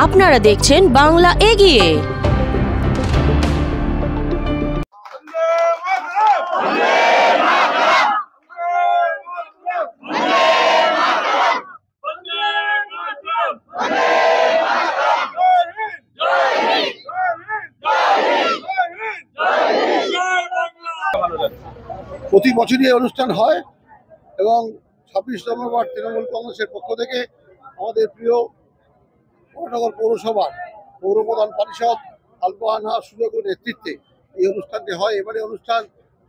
আপনারা দেখছেন বাংলা এগিয়ে। প্রতি বছরই এই অনুষ্ঠান হয় এবং 26 নভেম্বর তৃণমূল কংগ্রেসের পক্ষ থেকে আমাদের প্রিয় মহানগর পৌরসভার পৌরপ্রধান পরিষদ আলপনা সুযোগের নেতৃত্বে এই অনুষ্ঠানটি হয়। এবারে অনুষ্ঠান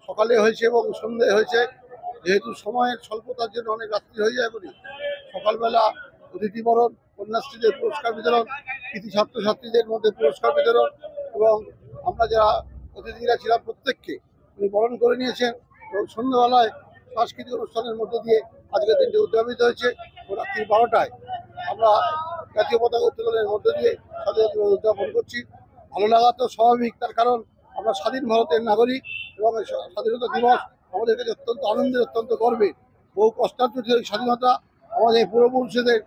সকালে হয়েছে এবং সন্ধ্যায় হয়েছে, যেহেতু সময়ের স্বল্পতার জন্য অনেক রাত্রি হয়ে যায় বলি সকালবেলা অতিথিবরণ, কন্যাশ্রীদের পুরস্কার বিতরণ, কৃতি ছাত্রছাত্রীদের মধ্যে পুরস্কার বিতরণ এবং আমরা যারা অতিথিরা ছিলাম প্রত্যেককে উনি বরণ করে নিয়েছেন এবং সন্ধ্যাবেলায় সাংস্কৃতিক অনুষ্ঠানের মধ্যে দিয়ে আজকের দিনটি উদযাপিত হয়েছে। রাত্রি 12টায় আমরা জাতীয় পতাকা উত্তোলনের মধ্যে দিয়ে স্বাধীনতা দিবস উদযাপন করছি। ভালো লাগা তো স্বাভাবিক, তার কারণ আমরা স্বাধীন ভারতের নাগরিক এবং স্বাধীনতা দিবস আমাদের কাছে অত্যন্ত আনন্দের, অত্যন্ত গর্বে। বহু কষ্টার্জিত এই স্বাধীনতা আমাদের পূর্বপুরুষদের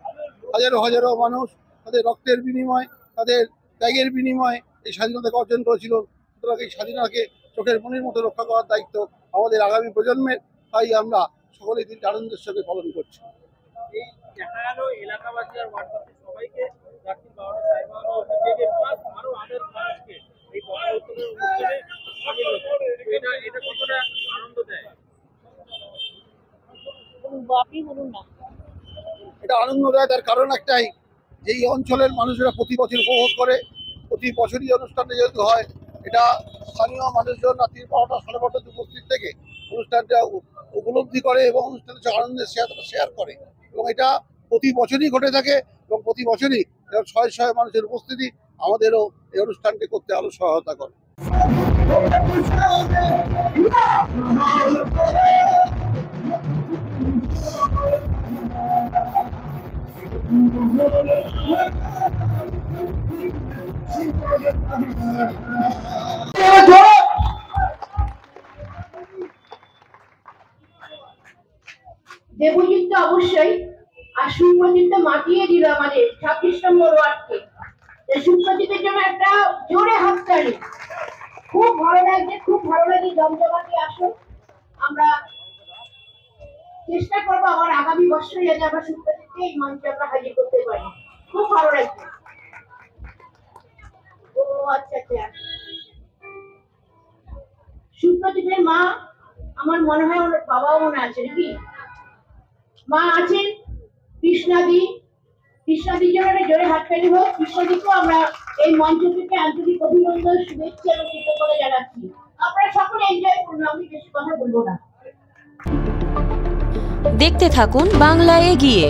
হাজারো হাজারো মানুষ তাদের রক্তের বিনিময়, তাদের ত্যাগের বিনিময়ে এই স্বাধীনতাকে অর্জন করেছিল। সুতরাং এই স্বাধীনতাকে চোখের মনির মতো রক্ষা করার দায়িত্ব আমাদের আগামী প্রজন্মের। তাই আমরা সকলে দিনটি আনন্দের সঙ্গে পালন করছি। এটা আনন্দ দেয়, তার কারণ একটাই, যে এই অঞ্চলের মানুষেরা প্রতি বছর উপভোগ করে। প্রতি বছরই অনুষ্ঠানটা যেহেতু হয়, এটা স্থানীয় মানুষজন রাত্রি 12টা সাড়ে 12টাতে উপস্থিত থেকে অনুষ্ঠানটা উপলব্ধি করে এবং অনুষ্ঠানটা আনন্দের শেয়ার করে এবং এটা প্রতি বছরই ঘটে থাকে এবং প্রতি বছরই শয়ে শয়ে মানুষের উপস্থিতি আমাদেরও এই অনুষ্ঠানকে করতে আরো সহায়তা করে। দেবজিৎ তো অবশ্যই, আর সুপ্রজিৎ তো মাতিয়ে দিল আমাদের 26 নম্বর ওয়ার্ডকে। সুপ্রজিতের জন্য একটা জোরে হাততালি। খুব ভালো লাগছে, খুব ভালো লাগে। জমজমাটি আসুন, আমরা চেষ্টা করবো আমার আগামী বছরে যাতে আমরা সুপ্রজিৎকে এই মঞ্চে আমরা হাজির করতে পারি। খুব ভালো লাগছে। ও আচ্ছা আচ্ছা, সুপ্রজিতের মা আমার মনে হয় ওনার বাবাও মনে আছে নাকি? মা আছেন কৃষ্ণাদি, কৃষ্ণাদির জন্য জোরে হাততালি হোক। কৃষ্ণাদিকেও আমরা এই মঞ্চ থেকে আন্তরিক অভিনন্দন, শুভেচ্ছা এবং কৃতজ্ঞতা জানাচ্ছি। আপনারা সকলে এনজয় করুন, আমি বেশি কথা বলবো না। দেখতে থাকুন বাংলা এগিয়ে।